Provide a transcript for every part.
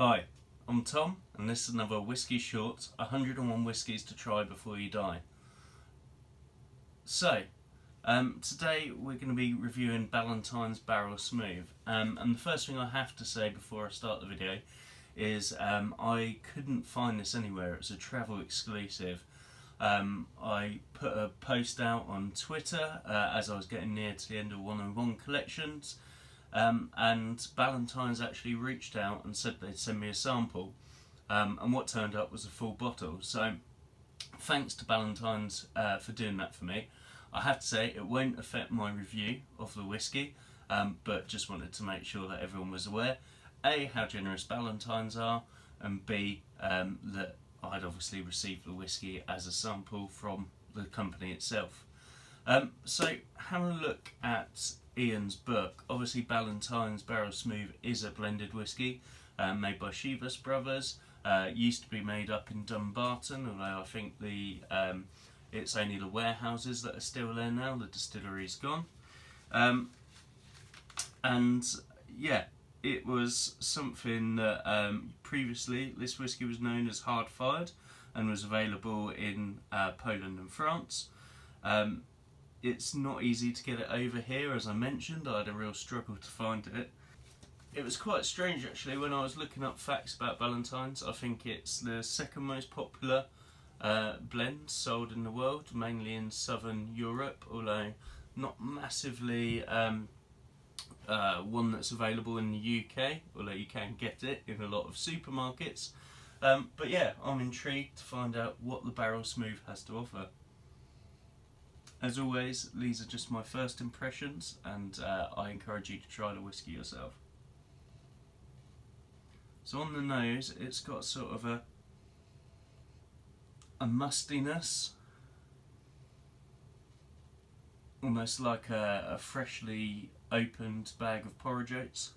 Hi, I'm Tom, and this is another Whiskey Short, 101 whiskies to try before you die. So, today we're going to be reviewing Ballentine's Barrel Smooth, and the first thing I have to say before I start the video is I couldn't find this anywhere. It's a travel exclusive. I put a post out on Twitter as I was getting near to the end of 101 collections. And Ballentines actually reached out and said they'd send me a sample, and what turned up was a full bottle. So thanks to Ballentines for doing that for me. I have to say it won't affect my review of the whiskey, but just wanted to make sure that everyone was aware, A, how generous Ballentines are, and B, that I'd obviously received the whiskey as a sample from the company itself. So having a look at Ian's book, obviously Ballentine's Barrel Smooth is a blended whiskey made by Chivas Brothers. Used to be made up in Dumbarton, although I think it's only the warehouses that are still there now. The distillery's gone. And yeah, it was something that previously this whiskey was known as hard fired and was available in Poland and France. It's not easy to get it over here, as I mentioned. I had a real struggle to find it. It was quite strange actually when I was looking up facts about Ballentines. I think it's the second most popular blend sold in the world, mainly in southern Europe, although not massively one that's available in the UK, although you can get it in a lot of supermarkets. But yeah, I'm intrigued to find out what the Barrel Smooth has to offer. As always, these are just my first impressions, and I encourage you to try the whiskey yourself. So on the nose, it's got sort of a mustiness, almost like a freshly opened bag of porridge oats.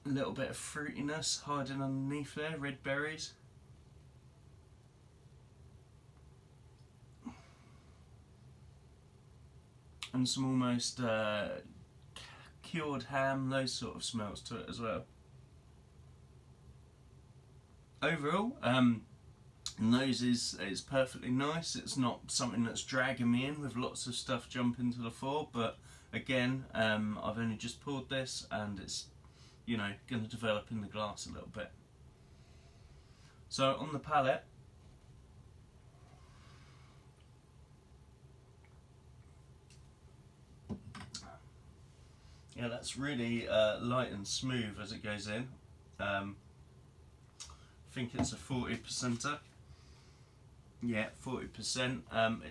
A little bit of fruitiness hiding underneath there, red berries. And some almost cured ham, those sort of smells to it as well. Overall, nose is perfectly nice. It's not something that's dragging me in with lots of stuff jumping to the fore, but again, I've only just poured this and it's, you know, going to develop in the glass a little bit. So on the palate, yeah, that's really light and smooth as it goes in. I think it's a 40%er. Yeah, 40%.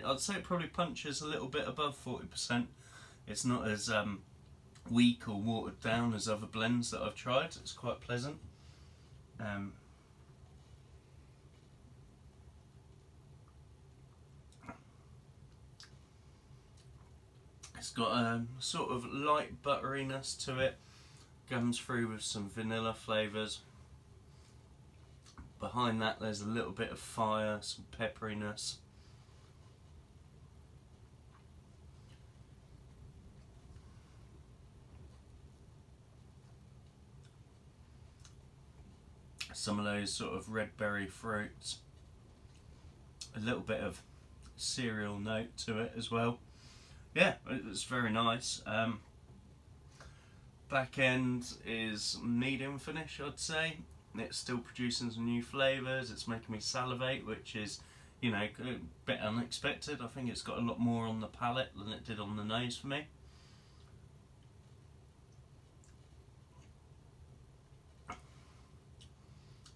I'd say it probably punches a little bit above 40%. It's not as weak or watered down as other blends that I've tried. It's quite pleasant. It's got a sort of light butteriness to it, comes through with some vanilla flavours. Behind that there's a little bit of fire, some pepperiness. Some of those sort of red berry fruits. A little bit of cereal note to it as well. Yeah, it's very nice. Back end is medium finish, I'd say. It's still producing some new flavours. It's making me salivate, which is, you know, a bit unexpected. I think it's got a lot more on the palate than it did on the nose for me.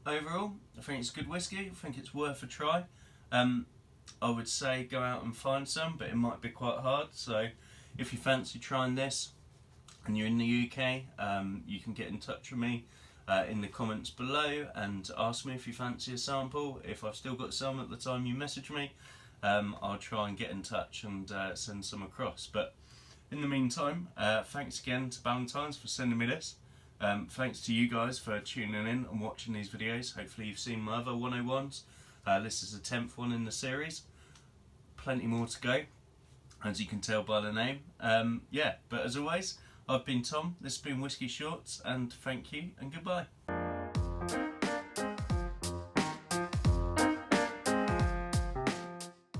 Overall, I think it's a good whiskey. I think it's worth a try. I would say go out and find some, but it might be quite hard. So if you fancy trying this and you're in the UK, you can get in touch with me in the comments below and ask me if you fancy a sample. If I've still got some at the time you message me, I'll try and get in touch and send some across. But in the meantime, thanks again to Ballentines for sending me this. Thanks to you guys for tuning in and watching these videos. Hopefully you've seen my other 101s. This is the 10th one in the series. Plenty more to go, as you can tell by the name. Yeah, but as always, I've been Tom, this has been Whiskey Shorts, and thank you and goodbye.